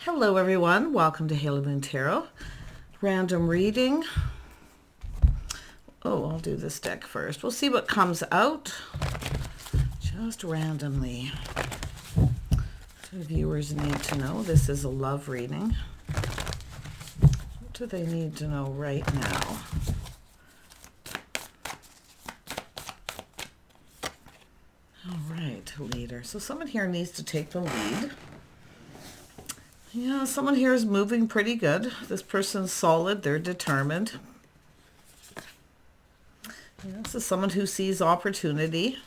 Hello everyone, welcome to Halo Moon Tarot. Random reading. Oh, I'll do this deck first. We'll see what comes out. Just randomly. So viewers need to know this is a love reading. What do they need to know right now? All right, leader. So someone here needs to take the lead. Yeah, someone here is moving pretty good. This person's solid. They're determined. Yeah, this is someone who sees opportunity.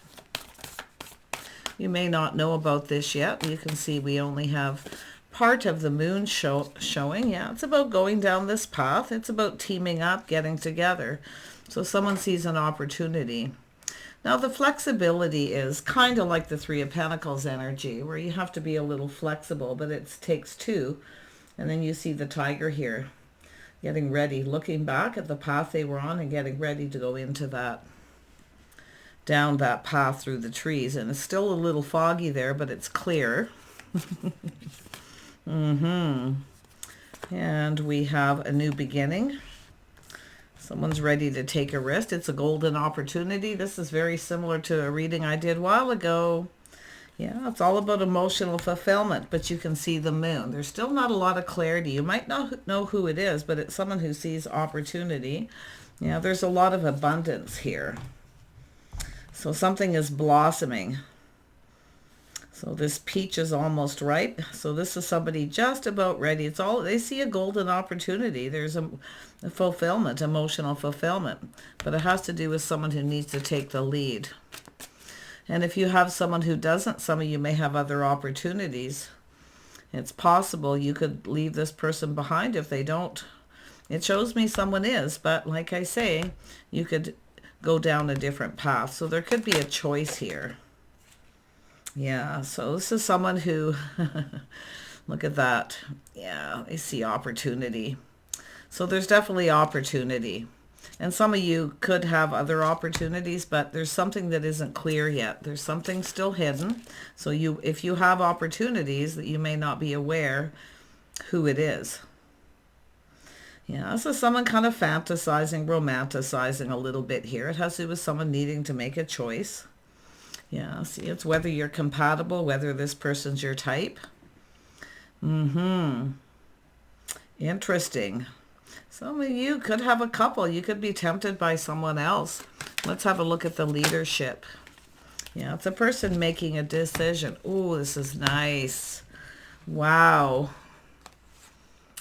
You may not know about this yet. You can see we only have part of the moon showing. Yeah, it's about going down this path. It's about teaming up, getting together. So someone sees an opportunity. Now, the flexibility is kind of like the Three of Pentacles energy, where you have to be a little flexible, but it takes two. And then you see the tiger here, getting ready, looking back at the path they were on and getting ready to go into that, down that path through the trees. And it's still a little foggy there, but it's clear. And we have a new beginning. Someone's ready to take a risk. It's a golden opportunity. This is very similar to a reading I did a while ago. Yeah, it's all about emotional fulfillment, but you can see the moon. There's still not a lot of clarity. You might not know who it is, but it's someone who sees opportunity. Yeah, there's a lot of abundance here. So something is blossoming. So this peach is almost ripe. So this is somebody just about ready. It's all, they see a golden opportunity. There's a fulfillment, emotional fulfillment. But it has to do with someone who needs to take the lead. And if you have someone who doesn't, some of you may have other opportunities. It's possible you could leave this person behind if they don't. It shows me someone is, but like I say, you could go down a different path. So there could be a choice here. Yeah, so this is someone who, look at that. Yeah, I see opportunity. So there's definitely opportunity. And some of you could have other opportunities, but there's something that isn't clear yet. There's something still hidden. So if you have opportunities that you may not be aware who it is. Yeah, so someone kind of fantasizing, romanticizing a little bit here. It has to do with someone needing to make a choice. Yeah, see, it's whether you're compatible, whether this person's your type. Interesting. Some of you could have a couple. You could be tempted by someone else. Let's have a look at the leadership. Yeah, it's a person making a decision. Oh, this is nice. Wow.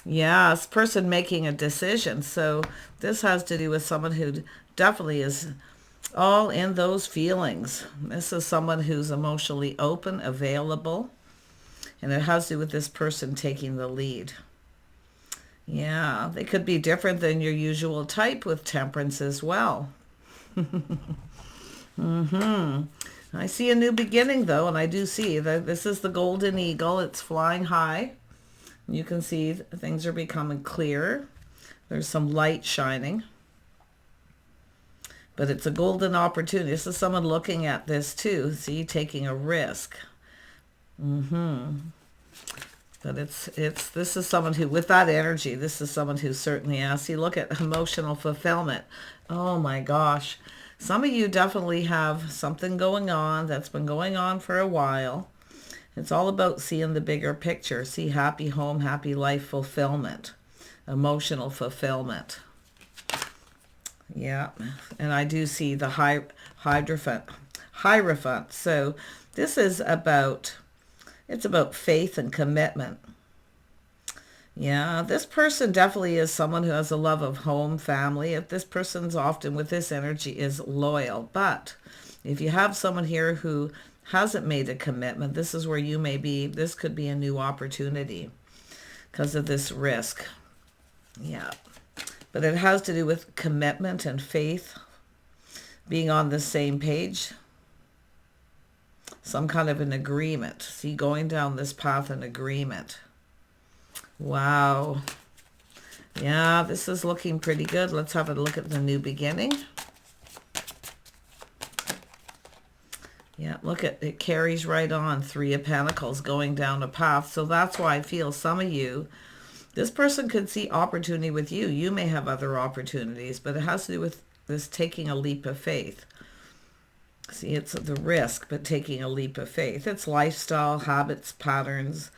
Yeah, it's a person making a decision. So this has to do with someone who definitely is all in those feelings. This is someone who's emotionally open, available, and it has to do with this person taking the lead. Yeah, they could be different than your usual type with temperance as well. I see a new beginning though, and I do see that this is the golden eagle. It's flying high. You can see things are becoming clearer. There's some light shining. But it's a golden opportunity. This is someone looking at this too. See, taking a risk. But this is someone who, with that energy, this is someone who certainly has. See, look at emotional fulfillment. Oh my gosh. Some of you definitely have something going on that's been going on for a while. It's all about seeing the bigger picture. See, happy home, happy life fulfillment. Emotional fulfillment. Yeah, and I do see the Hierophant. So this is about, it's about faith and commitment. Yeah, this person definitely is someone who has a love of home, family. If this person's often with this energy is loyal. But if you have someone here who hasn't made a commitment, this is where you may be, this could be a new opportunity because of this risk. Yeah. But it has to do with commitment and faith, being on the same page, some kind of an agreement. See, going down this path, an agreement. Wow. Yeah, this is looking pretty good. Let's have a look at the new beginning. Yeah, look at it, carries right on. Three of Pentacles going down a path. So that's why I feel some of you, this person could see opportunity with you. You may have other opportunities, but it has to do with this taking a leap of faith. See, it's the risk, but taking a leap of faith. It's lifestyle, habits, patterns,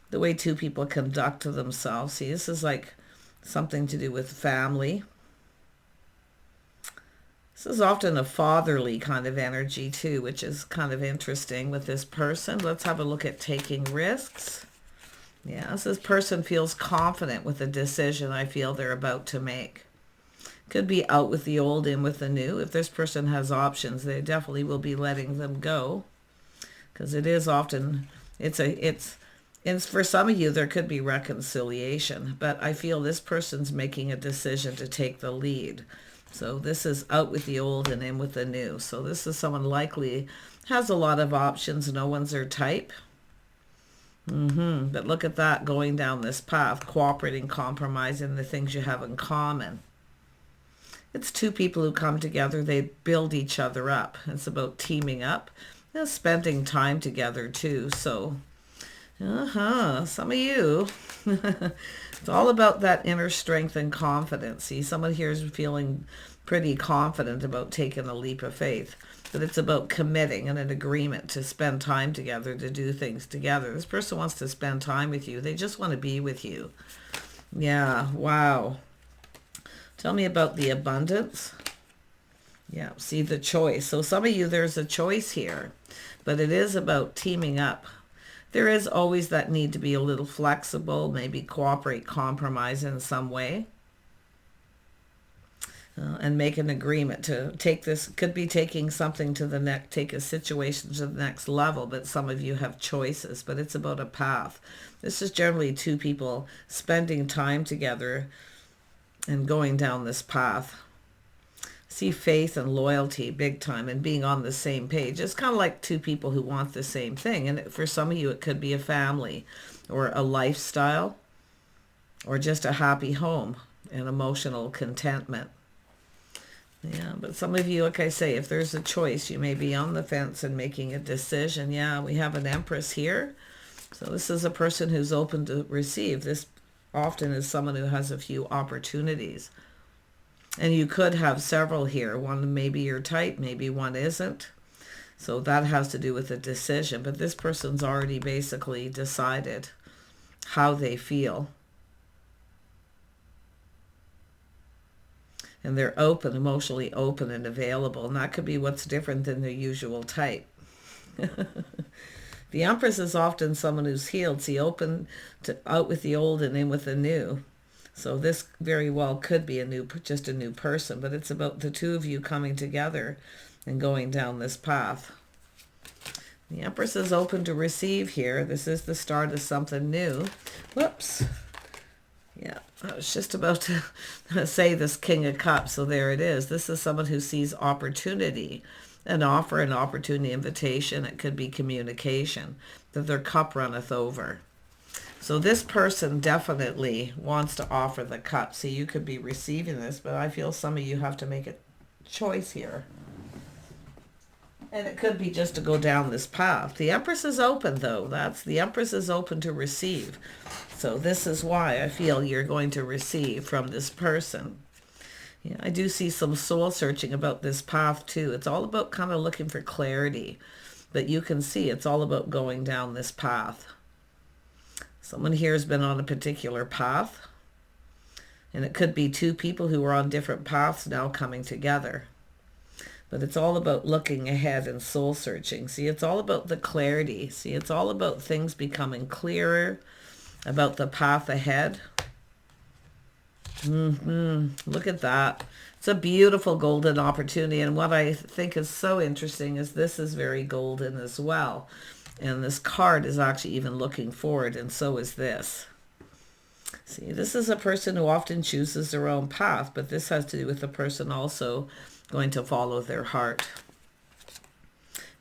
the way two people conduct themselves. See, this is like something to do with family. This is often a fatherly kind of energy too, which is kind of interesting with this person. Let's have a look at taking risks. Yeah, this person feels confident with the decision I feel they're about to make. Could be out with the old, in with the new. If this person has options, they definitely will be letting them go. Because it is often, and for some of you, there could be reconciliation. But I feel this person's making a decision to take the lead. So this is out with the old and in with the new. So this is someone likely has a lot of options. No one's their type. But look at that, going down this path, cooperating, compromising the things you have in common. It's two people who come together. They build each other up. It's about teaming up and spending time together too. So, some of you, it's all about that inner strength and confidence. See, someone here is feeling pretty confident about taking a leap of faith. But it's about committing and an agreement to spend time together, to do things together. This person wants to spend time with you. They just want to be with you. Yeah, wow. Tell me about the abundance. Yeah, see the choice. So some of you, there's a choice here, but it is about teaming up. There is always that need to be a little flexible, maybe cooperate, compromise in some way. And make an agreement to take this, could be taking something to the next, take a situation to the next level, but some of you have choices, but it's about a path. This is generally two people spending time together and going down this path. See faith and loyalty big time and being on the same page. It's kind of like two people who want the same thing. And for some of you, it could be a family or a lifestyle or just a happy home and emotional contentment. Yeah, but some of you, like I say, if there's a choice, you may be on the fence and making a decision. Yeah, we have an Empress here. So this is a person who's open to receive. This often is someone who has a few opportunities. And you could have several here. One may be your type, maybe one isn't. So that has to do with a decision. But this person's already basically decided how they feel. And they're open, emotionally open and available. And that could be what's different than their usual type. The Empress is often someone who's healed. See, open to out with the old and in with the new. So this very well could be just a new person. But it's about the two of you coming together and going down this path. The Empress is open to receive here. This is the start of something new. Whoops. Yeah, I was just about to say this King of Cups, so there it is. This is someone who sees opportunity, an offer, an opportunity, invitation. It could be communication, that their cup runneth over. So this person definitely wants to offer the cup. See, you could be receiving this, but I feel some of you have to make a choice here. And it could be just to go down this path. The Empress is open, though. The Empress is open to receive. So this is why I feel you're going to receive from this person. Yeah, I do see some soul searching about this path, too. It's all about kind of looking for clarity. But you can see it's all about going down this path. Someone here has been on a particular path. And it could be two people who are on different paths now coming together. But it's all about looking ahead and soul searching. See, it's all about the clarity. See, it's all about things becoming clearer, about the path ahead. Look at that. It's a beautiful golden opportunity. And what I think is so interesting is this is very golden as well. And this card is actually even looking forward, and so is this. See, this is a person who often chooses their own path, but this has to do with the person also going to follow their heart.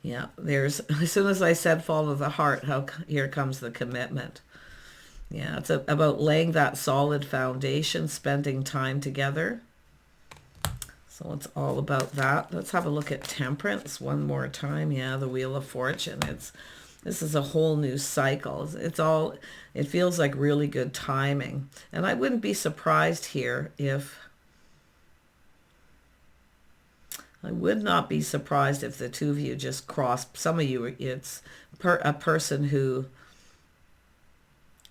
Yeah, as soon as I said follow the heart, here comes the commitment. Yeah, it's about laying that solid foundation, spending time together. So it's all about that. Let's have a look at Temperance one more time. Yeah, the Wheel of Fortune. This is a whole new cycle. It feels like really good timing. And I wouldn't be surprised here I would not be surprised if the two of you just crossed. Some of you, it's a person who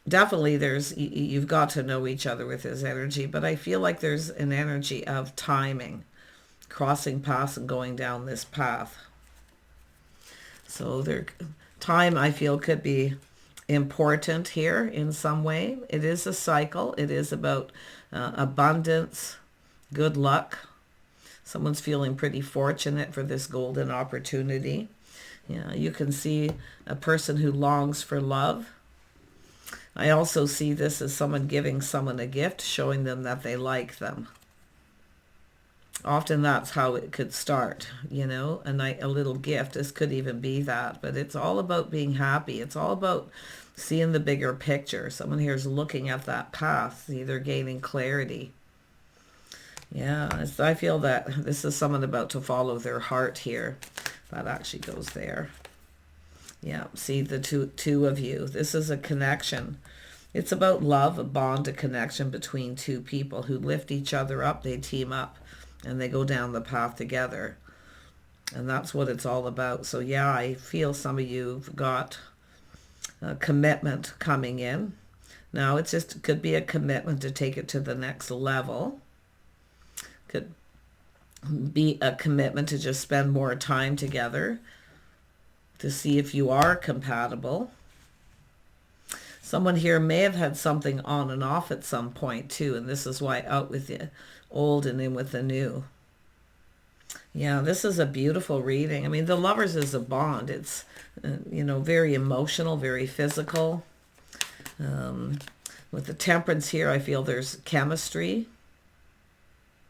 definitely you've got to know each other with his energy, but I feel like there's an energy of timing, crossing paths and going down this path. So time, I feel, could be important here in some way. It is a cycle. It is about abundance, good luck. Someone's feeling pretty fortunate for this golden opportunity. Yeah, you can see a person who longs for love. I also see this as someone giving someone a gift, showing them that they like them. Often that's how it could start, you know, a little gift. This could even be that, but it's all about being happy. It's all about seeing the bigger picture. Someone here is looking at that path. See, they're gaining clarity. Yeah, I feel that this is someone about to follow their heart here. That actually goes there. Yeah, see the two of you. This is a connection. It's about love, a bond, a connection between two people who lift each other up. They team up and they go down the path together. And that's what it's all about. So yeah, I feel some of you've got a commitment coming in. Now it could be a commitment to take it to the next level. Could be a commitment to just spend more time together to see if you are compatible. Someone here may have had something on and off at some point too, and this is why out with the old and in with the new. Yeah, this is a beautiful reading. I mean, the Lovers is a bond. It's, very emotional, very physical. With the Temperance here, I feel there's chemistry.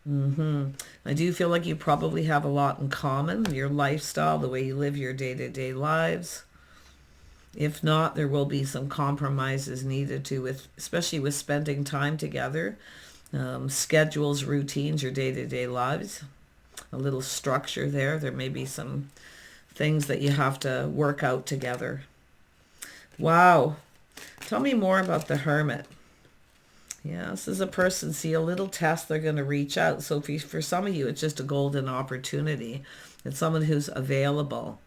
I do feel like you probably have a lot in common, your lifestyle, the way you live your day-to-day lives. If not, there will be some compromises needed to, especially with spending time together. Schedules, routines, your day-to-day lives. A little structure there. There may be some things that you have to work out together. Wow. Tell me more about the Hermit. Yeah, this is a person, see, a little test, they're going to reach out. So for some of you, it's just a golden opportunity. It's someone who's available.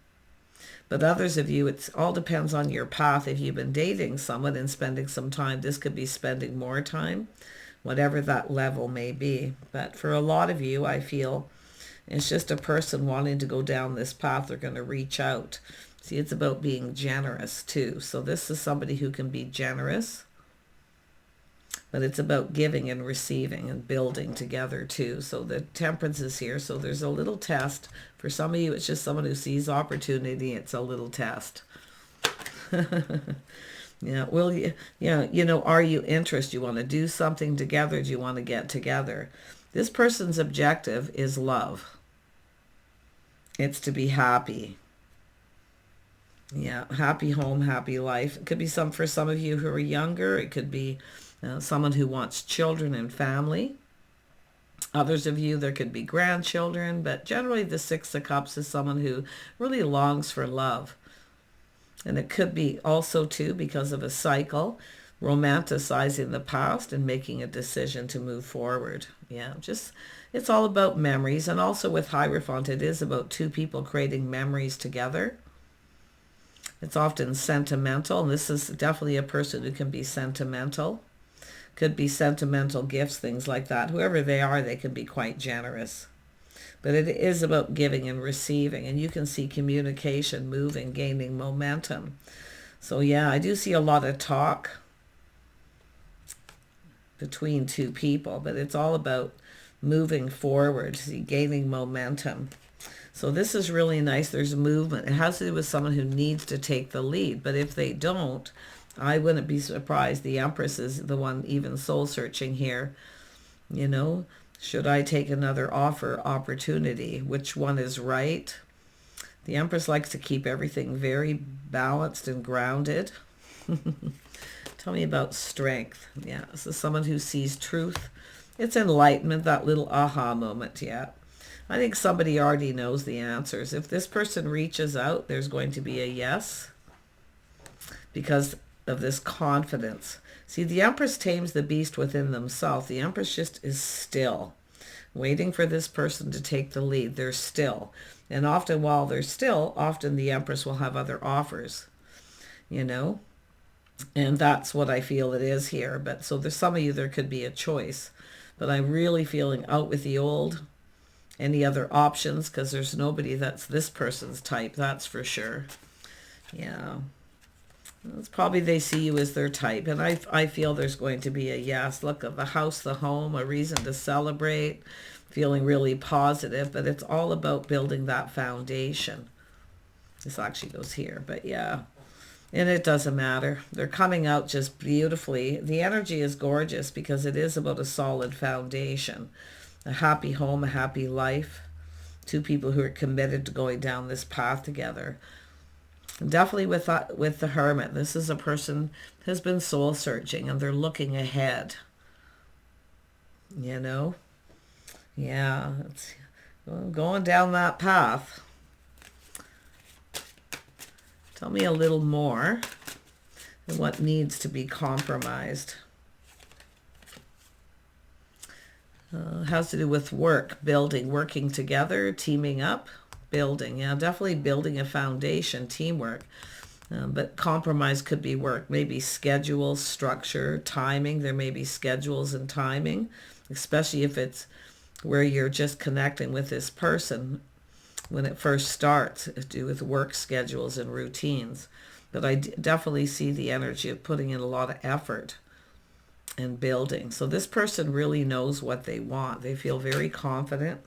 But others of you, it all depends on your path. If you've been dating someone and spending some time, this could be spending more time, whatever that level may be. But for a lot of you, I feel it's just a person wanting to go down this path. They're going to reach out. See, it's about being generous too. So this is somebody who can be generous. But it's about giving and receiving and building together too. So the Temperance is here. So there's a little test. For some of you, it's just someone who sees opportunity. It's a little test. Yeah. Well, are you interested? You want to do something together? Do you want to get together? This person's objective is love. It's to be happy. Yeah. Happy home, happy life. It could be for some of you who are younger. It could be someone who wants children and family. Others of you, there could be grandchildren, but generally the Six of Cups is someone who really longs for love. And it could be also too, because of a cycle, romanticizing the past and making a decision to move forward. Yeah, it's all about memories. And also with Hierophant, it is about two people creating memories together. It's often sentimental, and this is definitely a person who can be sentimental. Could be sentimental gifts, things like that. Whoever they are, they can be quite generous. But it is about giving and receiving. And you can see communication moving, gaining momentum. So yeah, I do see a lot of talk between two people. But it's all about moving forward, gaining momentum. So this is really nice. There's movement. It has to do with someone who needs to take the lead. But if they don't, I wouldn't be surprised. The Empress is the one even soul searching here. Should I take another opportunity? Which one is right? The Empress likes to keep everything very balanced and grounded. Tell me about Strength. Yeah, this is someone who sees truth. It's enlightenment, that little aha moment, yeah. I think somebody already knows the answers. If this person reaches out, there's going to be a yes because of this confidence. See, the Empress tames the beast within themselves. The Empress just is still, waiting for this person to take the lead. They're still. And often while they're still, often the Empress will have other offers, you know? And that's what I feel it is here. But so there's some of you, there could be a choice. But I'm really feeling out with the old. Any other options? Because there's nobody that's this person's type, that's for sure. Yeah. It's probably they see you as their type. And I feel there's going to be a yes. Look at the house, the home, a reason to celebrate, feeling really positive. But it's all about building that foundation. This actually goes here, but yeah. And it doesn't matter. They're coming out just beautifully. The energy is gorgeous because it is about a solid foundation. A happy home, a happy life. Two people who are committed to going down this path together. And definitely with the Hermit, this is a person who has been soul searching and they're looking ahead. You know? Yeah, it's going down that path. Tell me a little more and what needs to be compromised. Has to do with work, building, working together, teaming up, building. Yeah, definitely building a foundation, teamwork. But compromise could be work, maybe schedules, structure, timing. There may be schedules and timing, especially if it's where you're just connecting with this person when it first starts, to do with work schedules and routines. But I definitely see the energy of putting in a lot of effort and building. So this person really knows what they want. They feel very confident.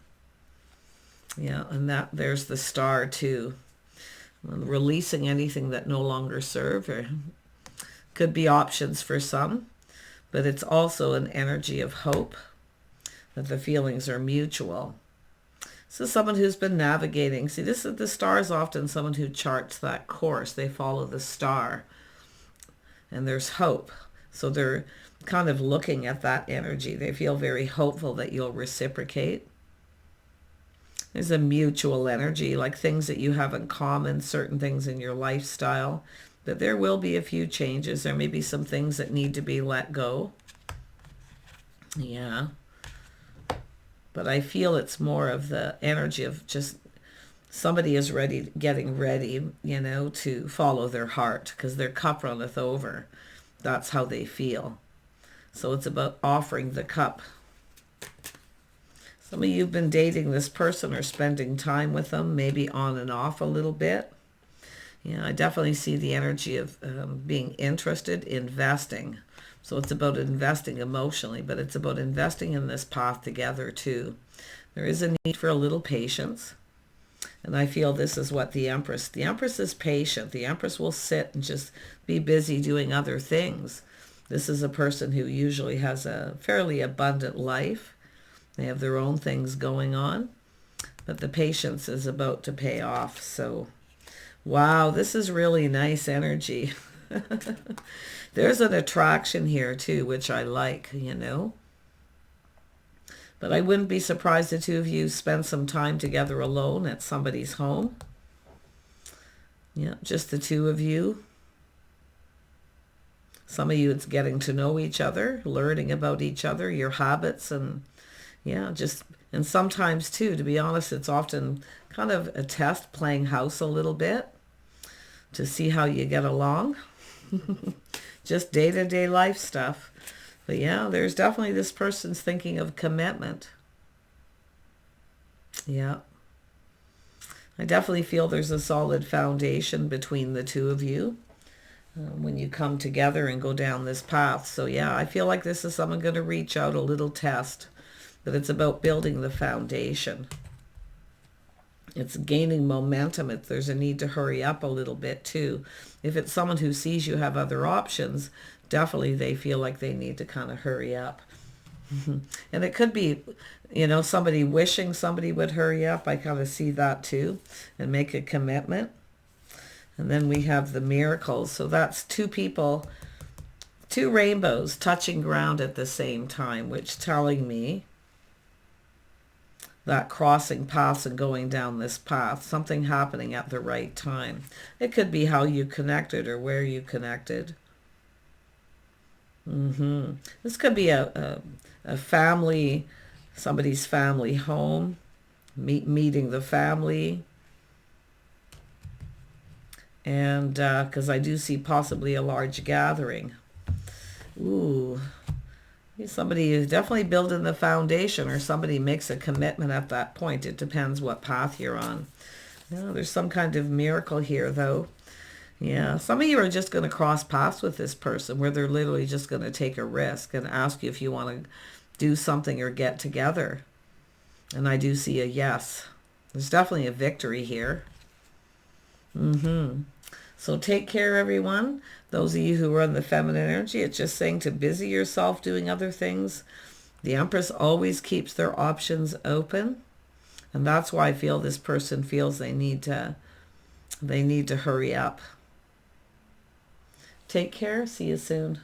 Yeah, and that there's the Star too. Releasing anything that no longer serve, or could be options for some, but it's also an energy of hope, that the feelings are mutual. This is someone who's been navigating. See, this is the Star is often someone who charts that course. They follow the star, and there's hope. So they're kind of looking at that energy. They feel very hopeful that you'll reciprocate. There's a mutual energy, like things that you have in common, certain things in your lifestyle. But there will be a few changes. There may be some things that need to be let go. Yeah. But I feel it's more of the energy of just somebody is ready, getting ready, you know, to follow their heart because their cup runneth over. That's how they feel. So it's about offering the cup. Some of you have been dating this person or spending time with them, maybe on and off a little bit. Yeah, I definitely see the energy of being interested, investing. So it's about investing emotionally, but it's about investing in this path together too. There is a need for a little patience. And I feel this is what the Empress is patient. The Empress will sit and just be busy doing other things. This is a person who usually has a fairly abundant life. They have their own things going on, but the patience is about to pay off. So, wow, this is really nice energy. There's an attraction here too, which I like, you know. But I wouldn't be surprised the two of you spend some time together alone at somebody's home. Yeah, just the two of you. Some of you, it's getting to know each other, learning about each other, your habits, and yeah, and sometimes too, to be honest, it's often kind of a test, playing house a little bit to see how you get along. Just day-to-day life stuff. But yeah, there's definitely this person's thinking of commitment. Yeah. I definitely feel there's a solid foundation between the two of you when you come together and go down this path. So yeah, I feel like this is someone going to reach out, a little test, but it's about building the foundation. It's gaining momentum. There's a need to hurry up a little bit too. If it's someone who sees you have other options, definitely they feel like they need to kind of hurry up. And it could be, you know, somebody wishing somebody would hurry up. I kind of see that too, and make a commitment. And then we have the miracles. So that's two people, two rainbows touching ground at the same time, which telling me that crossing paths and going down this path, something happening at the right time. It could be how you connected or where you connected. This could be a family, somebody's family home, meeting the family. And because I do see possibly a large gathering. Ooh, somebody is definitely building the foundation, or somebody makes a commitment at that point. It depends what path you're on. Yeah, there's some kind of miracle here, though. Yeah, some of you are just going to cross paths with this person where they're literally just going to take a risk and ask you if you want to do something or get together. And I do see a yes. There's definitely a victory here. So take care, everyone. Those of you who are in the feminine energy, it's just saying to busy yourself doing other things. The Empress always keeps their options open. And that's why I feel this person feels they need to hurry up. Take care. See you soon.